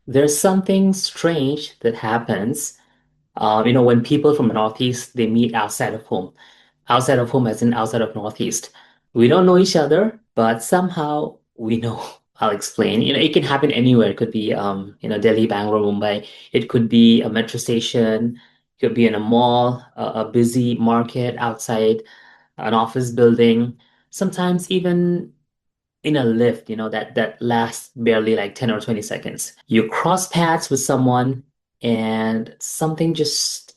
There's something strange that happens, when people from the Northeast they meet outside of home as in outside of Northeast. We don't know each other, but somehow we know. I'll explain. It can happen anywhere. It could be, Delhi, Bangalore, Mumbai. It could be a metro station. It could be in a mall, a busy market outside an office building. Sometimes even in a lift, that lasts barely like 10 or 20 seconds. You cross paths with someone and something just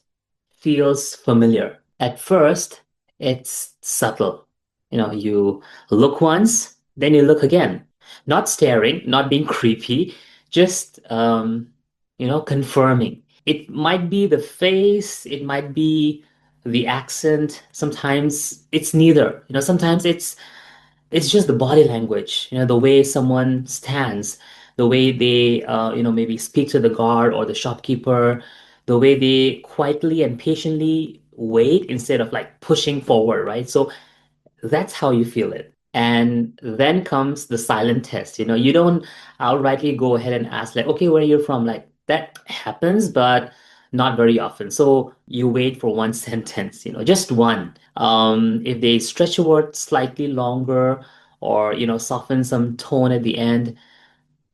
feels familiar. At first, it's subtle. You look once, then you look again. Not staring, not being creepy, just confirming. It might be the face, it might be the accent. Sometimes it's neither. Sometimes it's just the body language, the way someone stands, the way they, maybe speak to the guard or the shopkeeper, the way they quietly and patiently wait instead of like pushing forward, right? So that's how you feel it. And then comes the silent test. You don't outrightly go ahead and ask, like, okay, where are you from? Like, that happens, but not very often. So you wait for one sentence, just one. If they stretch a word slightly longer or, soften some tone at the end,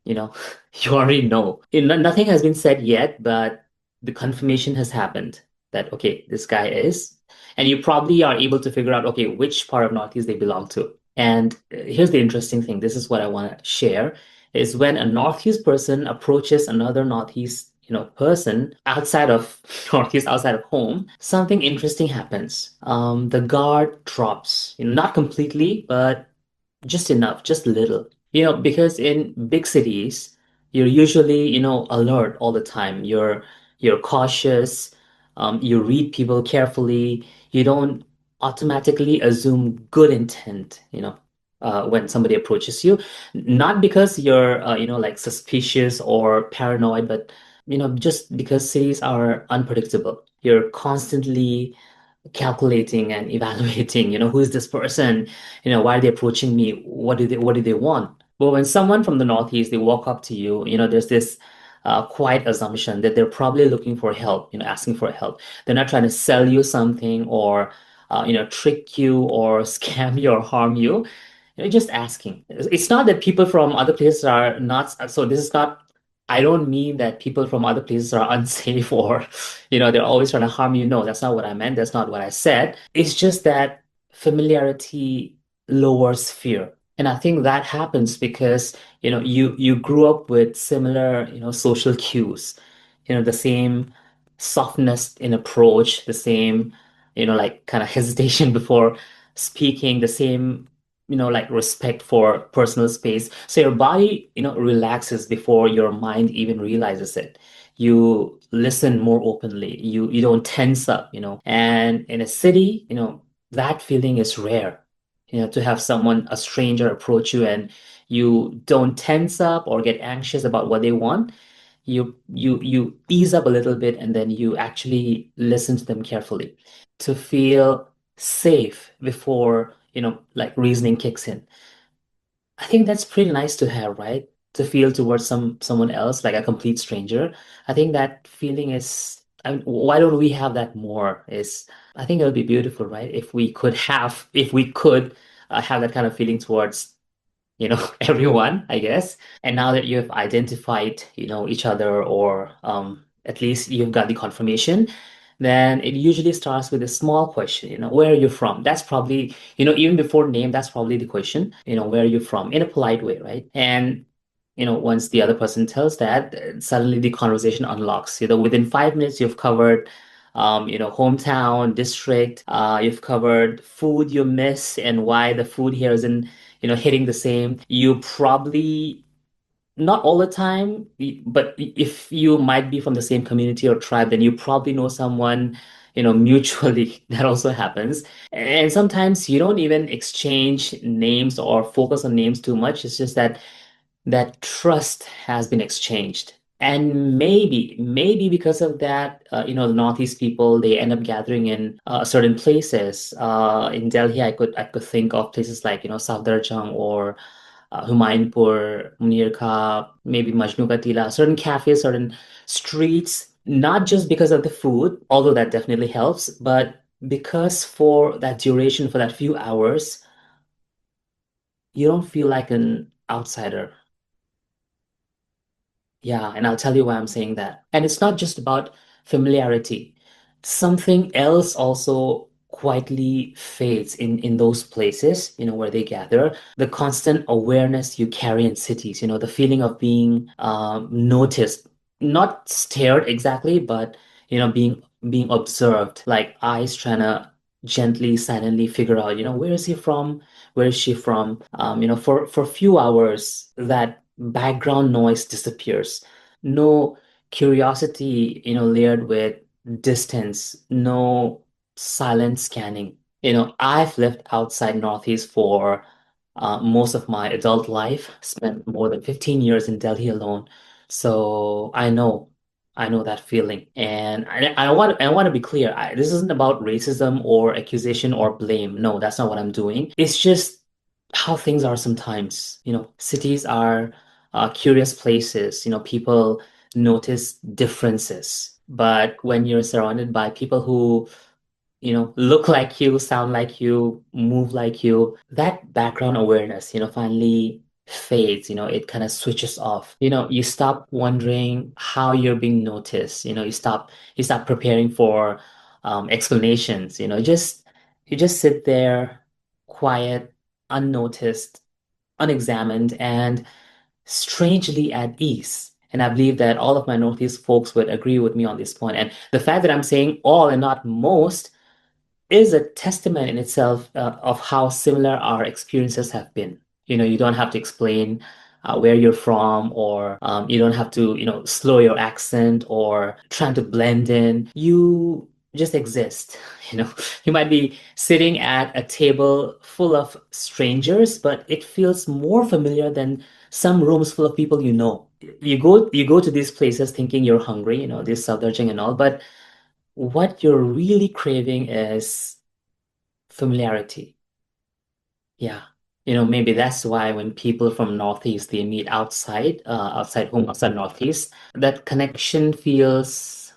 you know, you already know. Nothing has been said yet, but the confirmation has happened that, okay, this guy is. And you probably are able to figure out, okay, which part of Northeast they belong to. And here's the interesting thing. This is what I want to share is when a Northeast person approaches another Northeast, person outside of Northeast, outside of home, something interesting happens. The guard drops, not completely, but just enough, just a little. Because in big cities, you're usually, alert all the time. You're cautious. You read people carefully. You don't automatically assume good intent, when somebody approaches you. Not because you're, like suspicious or paranoid, but, just because cities are unpredictable. You're constantly calculating and evaluating, who is this person? Why are they approaching me? What do they want? But when someone from the Northeast, they walk up to you, there's this quiet assumption that they're probably looking for help, asking for help. They're not trying to sell you something or, trick you or scam you or harm you. Just asking. It's not that people from other places are not, so this is not, I don't mean that people from other places are unsafe or, they're always trying to harm you. No, that's not what I meant. That's not what I said. It's just that familiarity lowers fear. And I think that happens because, you grew up with similar, social cues, the same softness in approach, the same, like kind of hesitation before speaking, the same like respect for personal space. So your body, relaxes before your mind even realizes it. You listen more openly. You don't tense up, And in a city, that feeling is rare. To have someone, a stranger approach you and you don't tense up or get anxious about what they want. You ease up a little bit and then you actually listen to them carefully to feel safe before, like reasoning kicks in. I think that's pretty nice to have, right? To feel towards someone else, like a complete stranger. I think that feeling is, I mean, why don't we have that more? I think it would be beautiful, right? If we could have that kind of feeling towards, everyone, I guess. And now that you've identified, each other or at least you've got the confirmation, then it usually starts with a small question, where are you from? That's probably, even before name, that's probably the question, where are you from? In a polite way, right? And once the other person tells that, suddenly the conversation unlocks. Within 5 minutes, you've covered, hometown, district. You've covered food you miss and why the food here isn't, hitting the same. You probably not all the time, but if you might be from the same community or tribe, then you probably know someone, mutually. That also happens. And sometimes you don't even exchange names or focus on names too much. It's just that trust has been exchanged. And maybe because of that, the Northeast people, they end up gathering in certain places. In Delhi, I could think of places like, Safdarjung or Humayunpur, Munir Ka, maybe Majnu Ka Tila, certain cafes, certain streets, not just because of the food, although that definitely helps, but because for that duration, for that few hours, you don't feel like an outsider. Yeah, and I'll tell you why I'm saying that. And it's not just about familiarity. Something else also quietly fades in those places, where they gather. The constant awareness you carry in cities, the feeling of being noticed, not stared exactly, but being observed, like eyes trying to gently, silently figure out, where is he from? Where is she from? For a few hours, that background noise disappears. No curiosity, layered with distance, no silent scanning. I've lived outside Northeast for most of my adult life, spent more than 15 years in Delhi alone. So I know that feeling. And I want to be clear. This isn't about racism or accusation or blame. No, that's not what I'm doing. It's just how things are sometimes. Cities are curious places. People notice differences. But when you're surrounded by people who look like you, sound like you, move like you, that background awareness, finally fades, it kind of switches off. You stop wondering how you're being noticed, you stop preparing for explanations, you just sit there quiet, unnoticed, unexamined, and strangely at ease. And I believe that all of my Northeast folks would agree with me on this point. And the fact that I'm saying all and not most is a testament in itself of how similar our experiences have been. You don't have to explain where you're from, or you don't have to, slow your accent or trying to blend in. You just exist. You know, you might be sitting at a table full of strangers, but it feels more familiar than some rooms full of people you know. You go to these places thinking you're hungry, this Safdarjung and all, but what you're really craving is familiarity. Yeah. Maybe that's why when people from Northeast they meet outside home, outside Northeast, that connection feels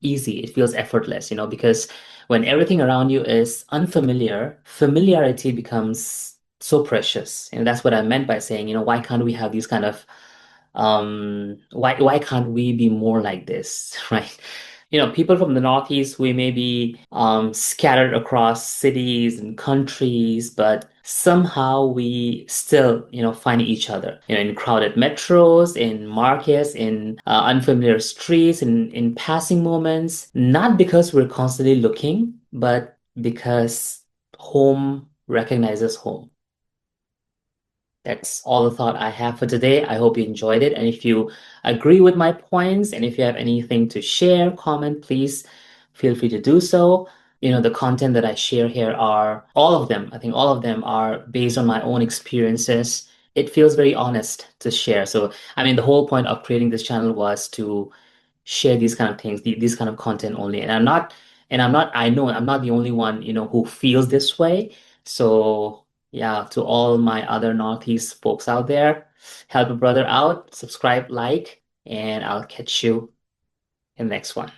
easy. It feels effortless, because when everything around you is unfamiliar, familiarity becomes so precious. And that's what I meant by saying, why can't we have these kind of why can't we be more like this, right? People from the Northeast, we may be scattered across cities and countries, but somehow we still, find each other, in crowded metros, in markets, in unfamiliar streets, in passing moments, not because we're constantly looking, but because home recognizes home. That's all the thought I have for today. I hope you enjoyed it. And if you agree with my points and if you have anything to share, comment, please feel free to do so. The content that I share here are all of them. I think all of them are based on my own experiences. It feels very honest to share. So, I mean, the whole point of creating this channel was to share these kind of things, these kind of content only. I know I'm not the only one, who feels this way. So yeah, to all my other Northeast folks out there, help a brother out, subscribe, like, and I'll catch you in the next one.